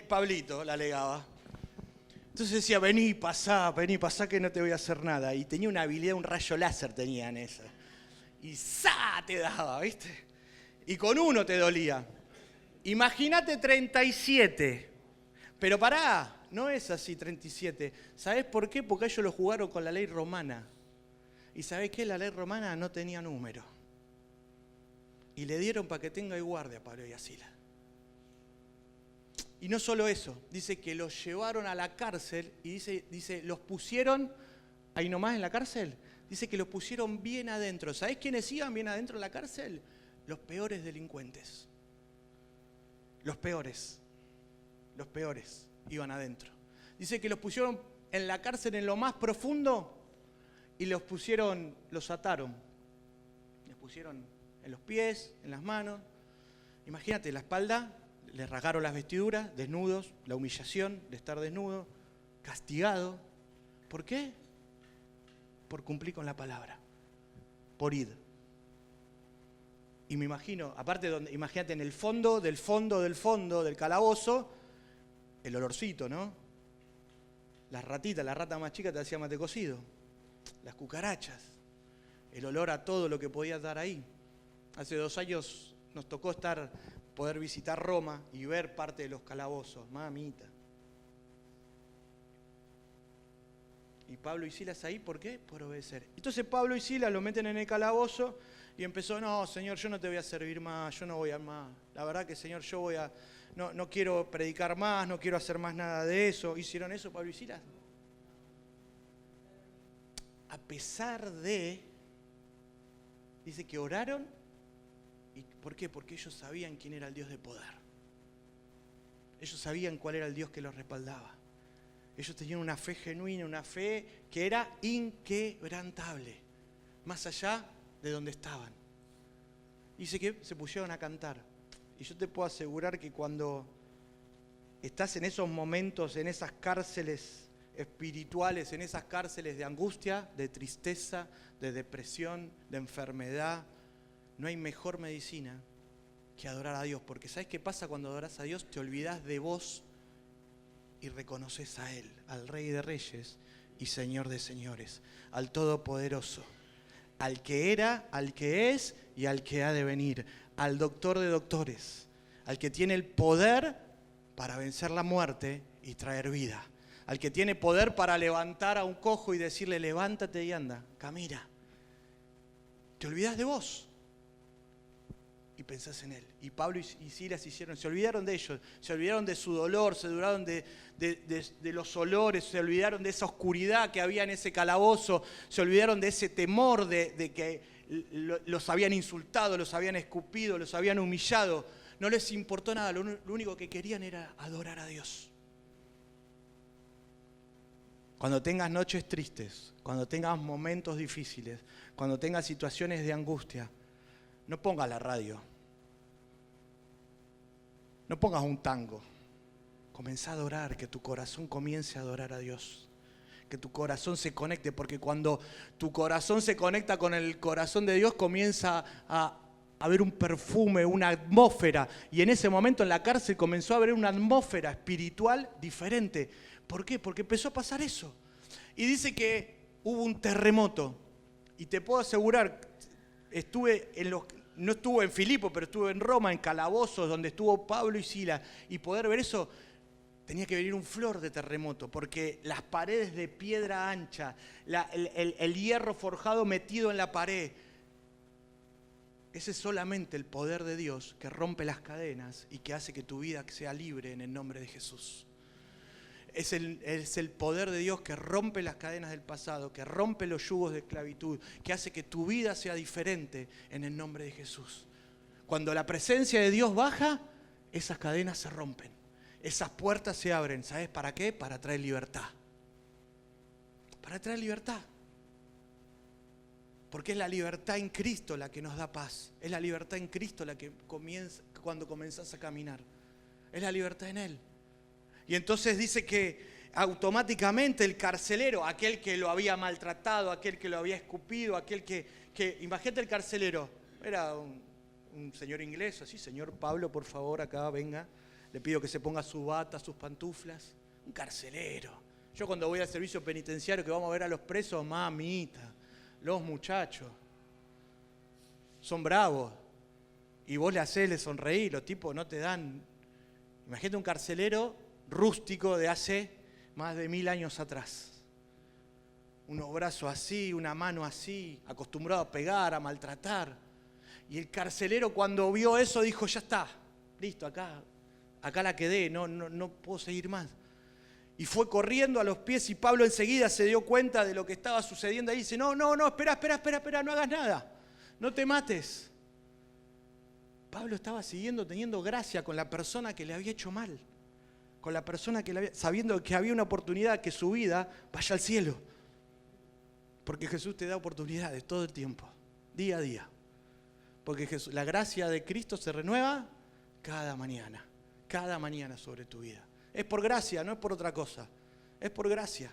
Pablito la ligaba. Entonces decía, vení, pasá que no te voy a hacer nada. Y tenía una habilidad, un rayo láser tenía en esa. Y ¡zá! Te daba, ¿viste? Y con uno te dolía. Imagínate 37. Pero pará, no es así 37. ¿Sabés por qué? Porque ellos lo jugaron con la ley romana. ¿Y sabés qué? La ley romana no tenía número. Y le dieron para que tenga guardia a Pablo y a Silas. Y no solo eso, dice que los llevaron a la cárcel y dice, los pusieron ahí nomás en la cárcel. Dice que los pusieron bien adentro. ¿Sabés quiénes iban bien adentro en la cárcel? Los peores delincuentes. Los peores iban adentro. Dice que los pusieron en la cárcel en lo más profundo y los ataron. Les pusieron en los pies, en las manos. Imagínate, la espalda. Les rasgaron las vestiduras, desnudos, la humillación de estar desnudo, castigado. ¿Por qué? Por cumplir con la palabra, por ir. Y me imagino, imagínate en el fondo del calabozo, el olorcito, ¿no? las ratitas, la rata más chica te hacía mate cocido, las cucarachas, el olor a todo lo que podía dar ahí. Hace 2 años nos tocó poder visitar Roma y ver parte de los calabozos, mamita. Y Pablo y Silas ahí, ¿por qué? Por obedecer. Entonces Pablo y Silas lo meten en el calabozo y empezó, no, Señor, yo no te voy a servir más, yo no voy a más. La verdad que, Señor, yo no quiero predicar más, no quiero hacer más nada de eso. ¿Hicieron eso Pablo y Silas? A pesar de, dice que oraron. ¿Y por qué? Porque ellos sabían quién era el Dios de poder. Ellos sabían cuál era el Dios que los respaldaba. Ellos tenían una fe genuina, una fe que era inquebrantable, más allá de donde estaban. Dice que se pusieron a cantar. Y yo te puedo asegurar que cuando estás en esos momentos, en esas cárceles espirituales, en esas cárceles de angustia, de tristeza, de depresión, de enfermedad, no hay mejor medicina que adorar a Dios. Porque ¿sabes qué pasa cuando adoras a Dios? Te olvidás de vos y reconoces a Él, al Rey de Reyes y Señor de Señores, al Todopoderoso, al que era, al que es y al que ha de venir, al Doctor de doctores, al que tiene el poder para vencer la muerte y traer vida, al que tiene poder para levantar a un cojo y decirle, levántate y anda, camina. Te olvidás de vos y pensás en Él. Y Pablo y Silas se olvidaron de ellos, se olvidaron de su dolor, se olvidaron de los olores, se olvidaron de esa oscuridad que había en ese calabozo, se olvidaron de ese temor de que los habían insultado, los habían escupido, los habían humillado. No les importó nada, lo único que querían era adorar a Dios. Cuando tengas noches tristes, cuando tengas momentos difíciles, cuando tengas situaciones de angustia, no pongas la radio, no pongas un tango, comenzá a adorar, que tu corazón comience a adorar a Dios, que tu corazón se conecte, porque cuando tu corazón se conecta con el corazón de Dios comienza a haber un perfume, una atmósfera, y en ese momento en la cárcel comenzó a haber una atmósfera espiritual diferente. ¿Por qué? Porque empezó a pasar eso. Y dice que hubo un terremoto, y te puedo asegurar, no estuve en Filipo, pero estuve en Roma, en calabozos, donde estuvo Pablo y Silas, y poder ver eso, tenía que venir un flor de terremoto, porque las paredes de piedra ancha, el hierro forjado metido en la pared, ese es solamente el poder de Dios que rompe las cadenas y que hace que tu vida sea libre en el nombre de Jesús. Es el poder de Dios que rompe las cadenas del pasado, que rompe los yugos de esclavitud, que hace que tu vida sea diferente en el nombre de Jesús. Cuando la presencia de Dios baja, esas cadenas se rompen, esas puertas se abren. ¿Sabes para qué? Para traer libertad. Para traer libertad. Porque es la libertad en Cristo la que nos da paz. Es la libertad en Cristo la que comienza cuando comenzás a caminar. Es la libertad en Él. Y entonces dice que automáticamente el carcelero, aquel que lo había maltratado, aquel que lo había escupido, aquel que imagínate el carcelero, era un señor inglés, así, señor Pablo, por favor, acá venga, le pido que se ponga su bata, sus pantuflas, un carcelero. Yo cuando voy al servicio penitenciario que vamos a ver a los presos, mamita, los muchachos son bravos y vos le hacés, le sonreís, los tipos no te dan. Imagínate un carcelero rústico de hace más de 1000 años atrás. Unos brazos así, una mano así, acostumbrado a pegar, a maltratar. Y el carcelero cuando vio eso dijo, ya está, listo, acá la quedé, no puedo seguir más. Y fue corriendo a los pies y Pablo enseguida se dio cuenta de lo que estaba sucediendo ahí. Dice, no, espera, no hagas nada, no te mates. Pablo estaba teniendo gracia con la persona que le había hecho mal, con la persona sabiendo que había una oportunidad que su vida vaya al cielo. Porque Jesús te da oportunidades todo el tiempo, día a día. Porque la gracia de Cristo se renueva cada mañana sobre tu vida. Es por gracia, no es por otra cosa. Es por gracia.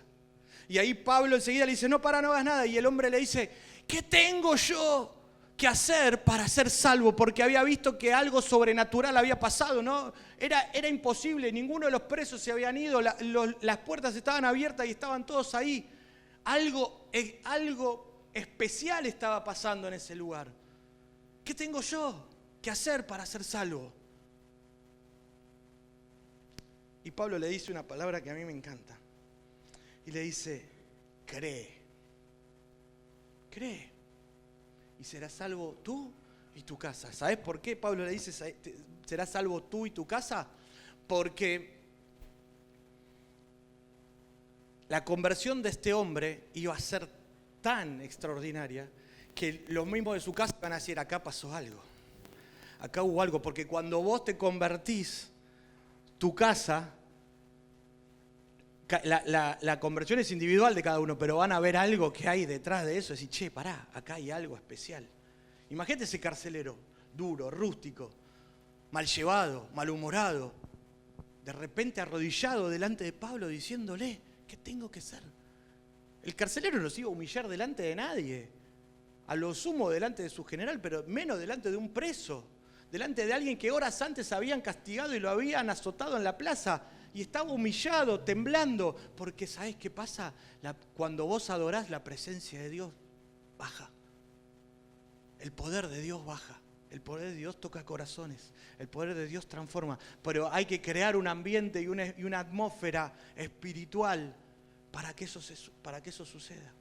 Y ahí Pablo enseguida le dice, no hagas nada. Y el hombre le dice, ¿qué tengo yo? qué hacer para ser salvo, porque había visto que algo sobrenatural había pasado, ¿no? Era imposible, ninguno de los presos se habían ido, las puertas estaban abiertas y estaban todos ahí. Algo especial estaba pasando en ese lugar. ¿Qué tengo yo que hacer para ser salvo? Y Pablo le dice una palabra que a mí me encanta. Y le dice, cree. Cree. Y serás salvo tú y tu casa. ¿Sabes por qué Pablo le dice, serás salvo tú y tu casa? Porque la conversión de este hombre iba a ser tan extraordinaria que los mismos de su casa van a decir, acá pasó algo. Acá hubo algo, porque cuando vos te convertís, tu casa, la conversión es individual de cada uno, pero van a ver algo que hay detrás de eso. Decir, che, pará, acá hay algo especial. Imagínate ese carcelero, duro, rústico, mal llevado, malhumorado, de repente arrodillado delante de Pablo diciéndole, ¿qué tengo que hacer? El carcelero no se iba a humillar delante de nadie, a lo sumo delante de su general, pero menos delante de un preso, delante de alguien que horas antes habían castigado y lo habían azotado en la plaza. Y estaba humillado, temblando, porque ¿sabés qué pasa? Cuando vos adorás, la presencia de Dios baja. El poder de Dios baja. El poder de Dios toca corazones. El poder de Dios transforma. Pero hay que crear un ambiente y una atmósfera espiritual para que eso suceda.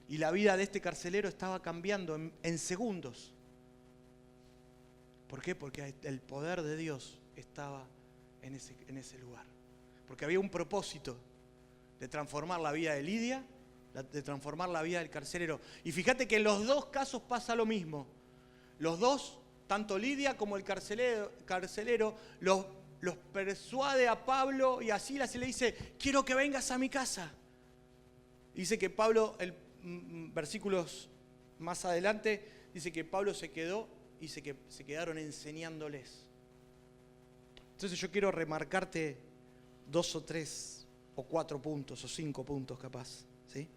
Y la vida de este carcelero estaba cambiando en segundos. ¿Por qué? Porque el poder de Dios estaba en ese lugar. Porque había un propósito de transformar la vida de Lidia, de transformar la vida del carcelero. Y fíjate que en los dos casos pasa lo mismo. Los dos, tanto Lidia como el carcelero los persuade a Pablo y a Silas y le dice, quiero que vengas a mi casa. Dice que Pablo, versículos más adelante, dice que Pablo se quedó y se quedaron enseñándoles. Entonces yo quiero remarcarte 2 o 3 o 4 puntos o 5 puntos capaz, ¿sí?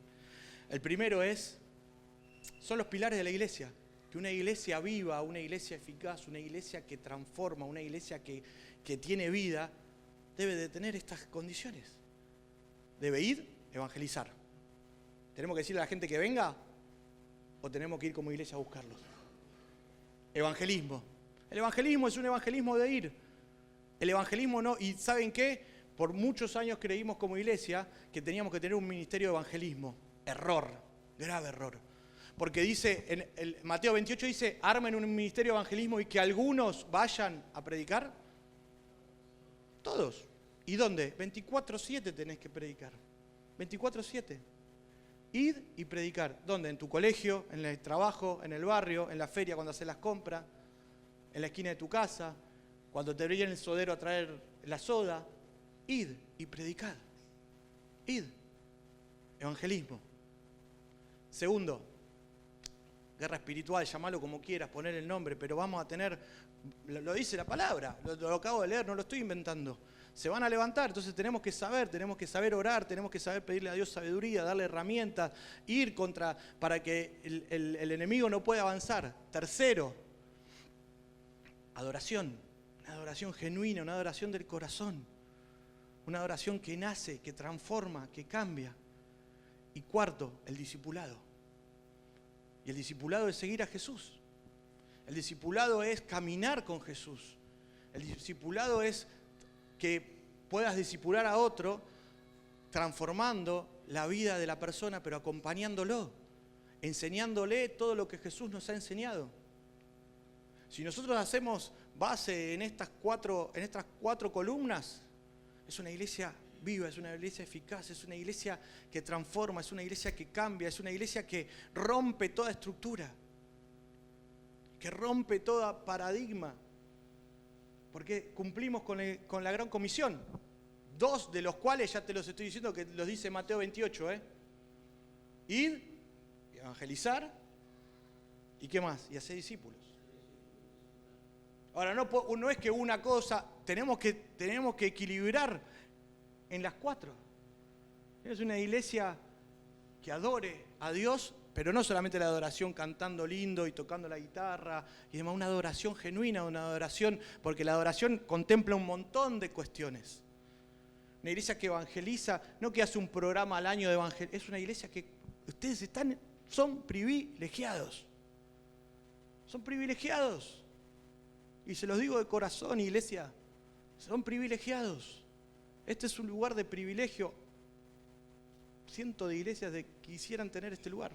El primero son los pilares de la iglesia. Que una iglesia viva, una iglesia eficaz, una iglesia que transforma, una iglesia que tiene vida, debe de tener estas condiciones. Debe ir, evangelizar. ¿Tenemos que decirle a la gente que venga o tenemos que ir como iglesia a buscarlos? Evangelismo. El evangelismo es un evangelismo de ir. El evangelismo no, y ¿saben qué? Por muchos años creímos como iglesia que teníamos que tener un ministerio de evangelismo. Error, grave error. Porque dice, Mateo 28 dice, armen un ministerio de evangelismo y que algunos vayan a predicar. Todos. ¿Y dónde? 24/7 tenés que predicar. 24/7. Id y predicar. ¿Dónde? En tu colegio, en el trabajo, en el barrio, en la feria cuando haces las compras, en la esquina de tu casa, cuando te viene el sodero a traer la soda. Id y predicad. Id. Evangelismo. Segundo, guerra espiritual, llamalo como quieras, poner el nombre, pero vamos a tener, lo dice la palabra, lo acabo de leer, no lo estoy inventando. Se van a levantar, entonces tenemos que saber orar, tenemos que saber pedirle a Dios sabiduría, darle herramientas, ir para que el enemigo no pueda avanzar. Tercero, adoración, una adoración genuina, una adoración del corazón, una adoración que nace, que transforma, que cambia. Y cuarto, el discipulado. Y el discipulado es seguir a Jesús. El discipulado es caminar con Jesús. El discipulado es que puedas discipular a otro transformando la vida de la persona, pero acompañándolo, enseñándole todo lo que Jesús nos ha enseñado. Si nosotros hacemos base en estas cuatro columnas, es una iglesia viva, es una iglesia eficaz, es una iglesia que transforma, es una iglesia que cambia, es una iglesia que rompe toda estructura, que rompe todo paradigma, porque cumplimos con la gran comisión, 2 de los cuales ya te los estoy diciendo que los dice Mateo 28, Ir, evangelizar, ¿y qué más? Y hacer discípulos. Ahora, no es que una cosa, tenemos que equilibrar en las 4. Es una iglesia que adore a Dios Pero no solamente la adoración cantando lindo y tocando la guitarra y demás, una adoración genuina, una adoración, porque la adoración contempla un montón de cuestiones. Una iglesia que evangeliza, no que hace un programa al año de evangelización, es una iglesia que ustedes son privilegiados. Son privilegiados. Y se los digo de corazón, iglesia, son privilegiados. Este es un lugar de privilegio. Cientos de iglesias quisieran tener este lugar.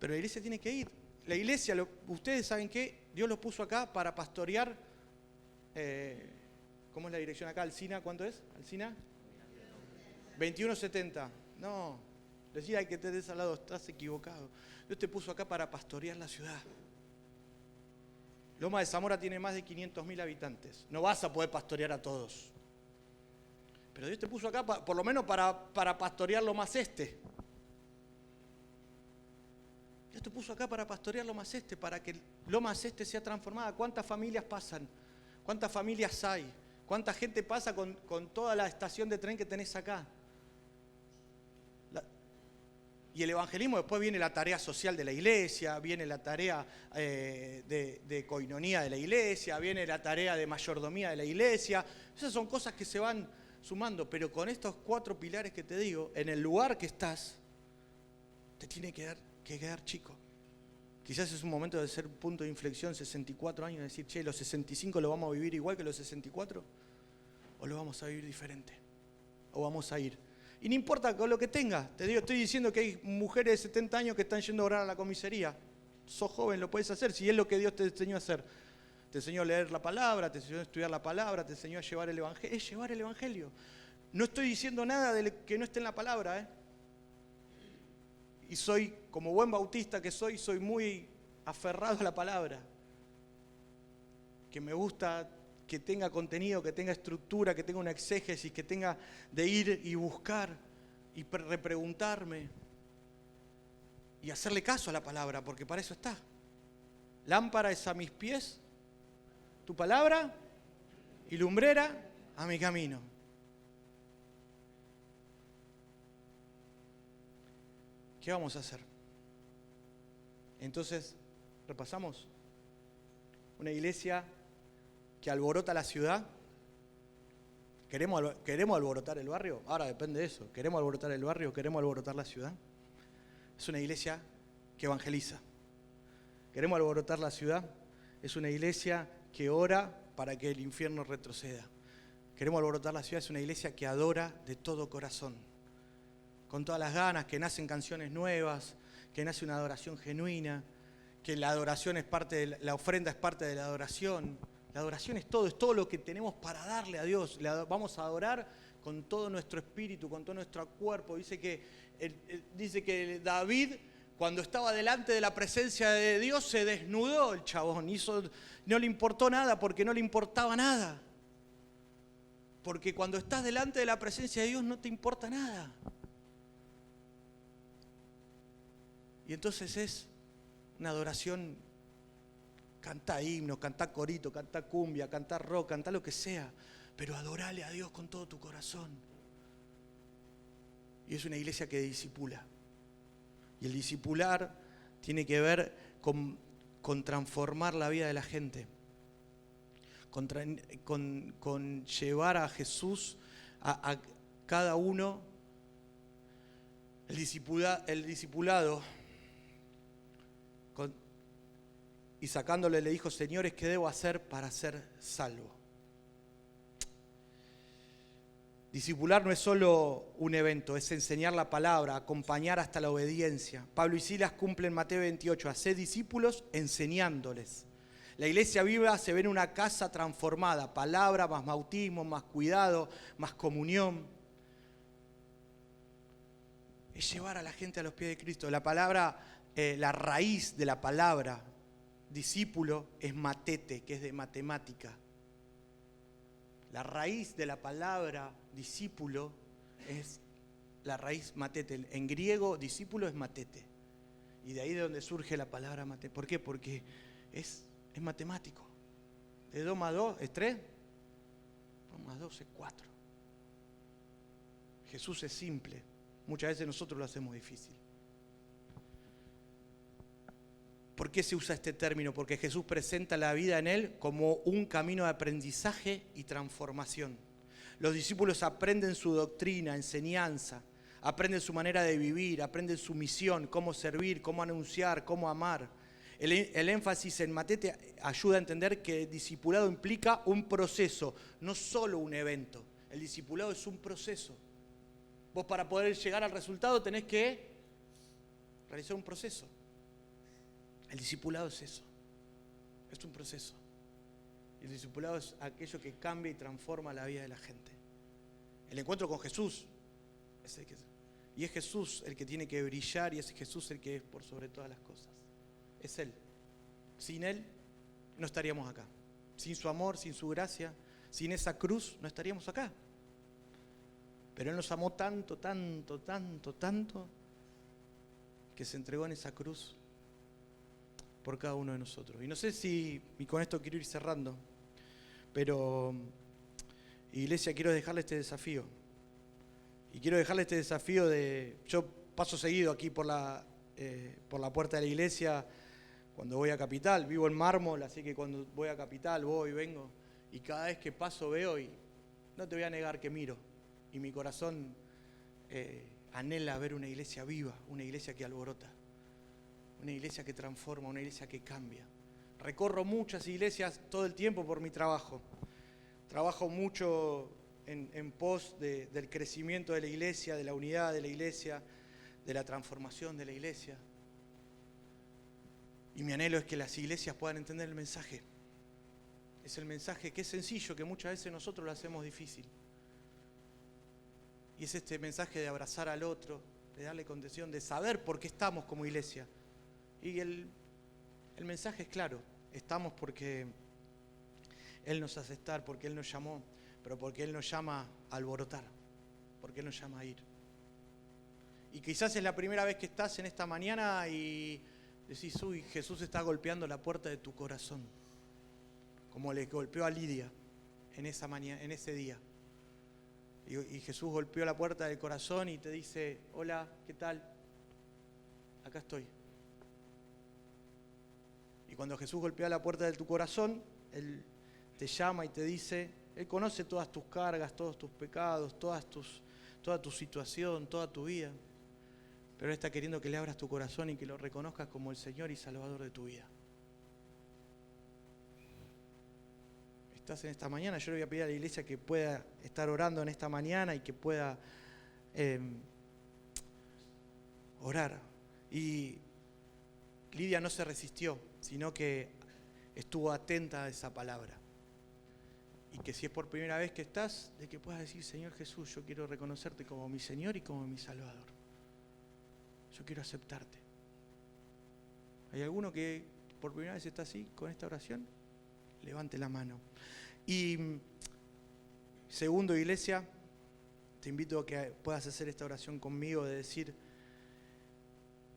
Pero la iglesia tiene que ir. La iglesia, ustedes saben qué, Dios los puso acá para pastorear. ¿Cómo es la dirección acá? ¿Alsina? ¿Cuánto es? ¿Alsina? 2170. No, decía que te des al lado, estás equivocado. Dios te puso acá para pastorear la ciudad. Loma de Zamora tiene más de 500.000 habitantes. No vas a poder pastorear a todos. Pero Dios te puso acá por lo menos para pastorear Lomas Este. Dios te puso acá para pastorear Lomas Este, para que Lomas Este sea transformada. ¿Cuántas familias pasan? ¿Cuántas familias hay? ¿Cuánta gente pasa con toda la estación de tren que tenés acá? Y el evangelismo, después viene la tarea social de la iglesia, viene la tarea de coinonía de la iglesia, viene la tarea de mayordomía de la iglesia. Esas son cosas que se van sumando, pero con estos 4 pilares que te digo, en el lugar que estás, te tiene que quedar chico. Quizás es un momento de ser un punto de inflexión, 64 años, decir, che, los 65 lo vamos a vivir igual que los 64, o lo vamos a vivir diferente, o vamos a ir. Y no importa con lo que tengas, te digo, estoy diciendo que hay mujeres de 70 años que están yendo a orar a la comisaría. Sos joven, lo puedes hacer, si es lo que Dios te enseñó a hacer. Te enseñó a leer la palabra, te enseñó a estudiar la palabra, te enseñó a llevar el evangelio. Es llevar el evangelio. No estoy diciendo nada de que no esté en la palabra, Y soy, como buen bautista que soy muy aferrado a la palabra. Que me gusta que tenga contenido, que tenga estructura, que tenga una exégesis, que tenga de ir y buscar y repreguntarme y hacerle caso a la palabra, porque para eso está. Lámpara es a mis pies tu palabra y lumbrera a mi camino. ¿Qué vamos a hacer? Entonces, repasamos. Una iglesia que alborota la ciudad. ¿Queremos alborotar el barrio? Ahora depende de eso. ¿Queremos alborotar el barrio? ¿Queremos alborotar la ciudad? Es una iglesia que evangeliza. ¿Queremos alborotar la ciudad? Es una iglesia que ora para que el infierno retroceda. ¿Queremos alborotar la ciudad? Es una iglesia que adora de todo corazón. Con todas las ganas, que nacen canciones nuevas, que nace una adoración genuina, que la adoración es la ofrenda es parte de la adoración. La adoración es todo lo que tenemos para darle a Dios. Vamos a adorar con todo nuestro espíritu, con todo nuestro cuerpo. Dice que David, cuando estaba delante de la presencia de Dios, se desnudó el chabón. No le importó nada porque no le importaba nada. Porque cuando estás delante de la presencia de Dios no te importa nada. Y entonces es una adoración, canta himnos, canta corito, canta cumbia, canta rock, canta lo que sea, pero adorale a Dios con todo tu corazón. Y es una iglesia que discipula. Y el discipular tiene que ver con transformar la vida de la gente, con llevar a Jesús a cada uno. El discipulado, y sacándole le dijo, señores, ¿qué debo hacer para ser salvo? Discipular no es solo un evento, es enseñar la palabra, acompañar hasta la obediencia. Pablo y Silas cumplen Mateo 28, haced discípulos enseñándoles. La iglesia viva se ve en una casa transformada, palabra más bautismo, más cuidado, más comunión. Es llevar a la gente a los pies de Cristo. La palabra, la raíz de la palabra discípulo es matete, que es de matemática. La raíz de la palabra discípulo es la raíz matete. En griego, discípulo es matete. Y de ahí de donde surge la palabra matete. ¿Por qué? Porque es matemático. De 2 más 2 es 3. 2 más 2 es 4. Jesús es simple. Muchas veces nosotros lo hacemos difícil. ¿Por qué se usa este término? Porque Jesús presenta la vida en él como un camino de aprendizaje y transformación. Los discípulos aprenden su doctrina, enseñanza, aprenden su manera de vivir, aprenden su misión, cómo servir, cómo anunciar, cómo amar. El énfasis en Mateo te ayuda a entender que el discipulado implica un proceso, no solo un evento. El discipulado es un proceso. Vos para poder llegar al resultado tenés que realizar un proceso. El discipulado es eso, es un proceso. El discipulado es aquello que cambia y transforma la vida de la gente. El encuentro con Jesús y es Jesús el que tiene que brillar y es Jesús el que es por sobre todas las cosas. Es Él. Sin Él no estaríamos acá. Sin su amor, sin su gracia, sin esa cruz no estaríamos acá. Pero Él nos amó tanto, tanto, tanto, tanto, que se entregó en esa cruz por cada uno de nosotros. Y no sé si, y con esto quiero ir cerrando, pero iglesia, quiero dejarle este desafío. Y quiero dejarle este desafío yo paso seguido aquí por la puerta de la iglesia cuando voy a Capital. Vivo en Mármol, así que cuando voy a Capital voy, vengo. Y cada vez que paso veo y no te voy a negar que miro. Y mi corazón anhela ver una iglesia viva, una iglesia que alborota. Una iglesia que transforma, una iglesia que cambia. Recorro muchas iglesias todo el tiempo por mi trabajo. Trabajo mucho en pos del crecimiento de la iglesia, de la unidad de la iglesia, de la transformación de la iglesia. Y mi anhelo es que las iglesias puedan entender el mensaje. Es el mensaje que es sencillo, que muchas veces nosotros lo hacemos difícil. Y es este mensaje de abrazar al otro, de darle contención, de saber por qué estamos como iglesia. Y el mensaje es claro, estamos porque Él nos hace estar, porque Él nos llamó, pero porque Él nos llama a alborotar, porque Él nos llama a ir. Y quizás es la primera vez que estás en esta mañana y decís, uy, Jesús está golpeando la puerta de tu corazón, como le golpeó a Lidia en esa mañana, en ese día. Y Jesús golpeó la puerta del corazón y te dice, hola, ¿qué tal? Acá estoy. Y cuando Jesús golpea la puerta de tu corazón, Él te llama y te dice, Él conoce todas tus cargas, todos tus pecados, toda tu situación, toda tu vida. Pero Él está queriendo que le abras tu corazón y que lo reconozcas como el Señor y Salvador de tu vida. Estás en esta mañana, yo le voy a pedir a la iglesia que pueda estar orando en esta mañana y que pueda orar. Y Lidia no se resistió, sino que estuvo atenta a esa palabra. Y que si es por primera vez que estás, de que puedas decir, Señor Jesús, yo quiero reconocerte como mi Señor y como mi Salvador. Yo quiero aceptarte. ¿Hay alguno que por primera vez está así, con esta oración? Levante la mano. Y segundo, iglesia, te invito a que puedas hacer esta oración conmigo de decir,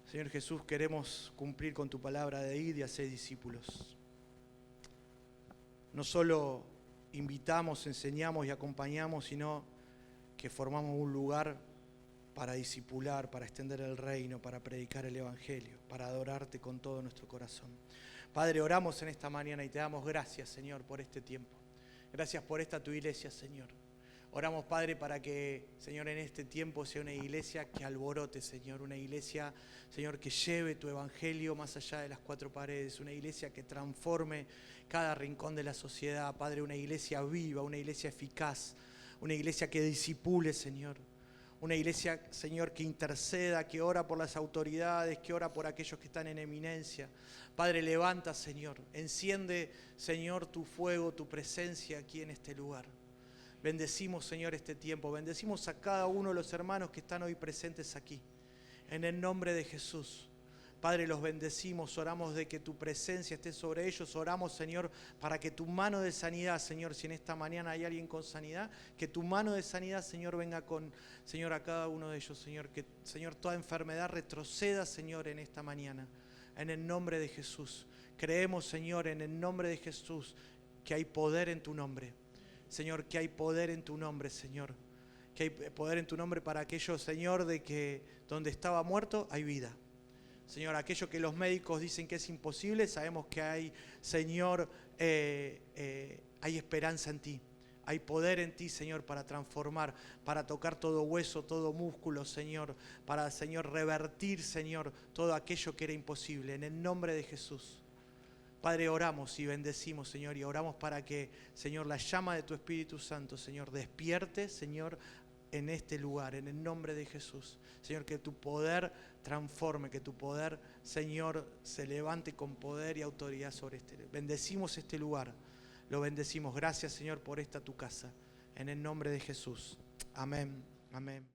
Señor Jesús, queremos cumplir con tu palabra de ir y hacer discípulos. No solo invitamos, enseñamos y acompañamos, sino que formamos un lugar para discipular, para extender el reino, para predicar el evangelio, para adorarte con todo nuestro corazón. Padre, oramos en esta mañana y te damos gracias, Señor, por este tiempo. Gracias por esta tu iglesia, Señor. Oramos, Padre, para que, Señor, en este tiempo sea una iglesia que alborote, Señor. Una iglesia, Señor, que lleve tu evangelio más allá de las cuatro paredes. Una iglesia que transforme cada rincón de la sociedad, Padre. Una iglesia viva, una iglesia eficaz. Una iglesia que discipule, Señor. Una iglesia, Señor, que interceda, que ora por las autoridades, que ora por aquellos que están en eminencia. Padre, levanta, Señor. Enciende, Señor, tu fuego, tu presencia aquí en este lugar. Bendecimos, Señor, este tiempo. Bendecimos a cada uno de los hermanos que están hoy presentes aquí. En el nombre de Jesús. Padre, los bendecimos. Oramos de que tu presencia esté sobre ellos. Oramos, Señor, para que tu mano de sanidad, Señor, si en esta mañana hay alguien con sanidad, que tu mano de sanidad, Señor, venga con, Señor, a cada uno de ellos, Señor. Que, Señor, toda enfermedad retroceda, Señor, en esta mañana. En el nombre de Jesús. Creemos, Señor, en el nombre de Jesús, que hay poder en tu nombre. Señor, que hay poder en tu nombre, Señor. Que hay poder en tu nombre para aquellos, Señor, de que donde estaba muerto hay vida. Señor, aquello que los médicos dicen que es imposible, sabemos que hay, Señor, hay esperanza en ti. Hay poder en ti, Señor, para transformar, para tocar todo hueso, todo músculo, Señor, para, Señor, revertir, Señor, todo aquello que era imposible. En el nombre de Jesús. Padre, oramos y bendecimos, Señor, y oramos para que, Señor, la llama de tu Espíritu Santo, Señor, despierte, Señor, en este lugar, en el nombre de Jesús. Señor, que tu poder transforme, que tu poder, Señor, se levante con poder y autoridad sobre este. Bendecimos este lugar, lo bendecimos. Gracias, Señor, por esta tu casa. En el nombre de Jesús. Amén. Amén.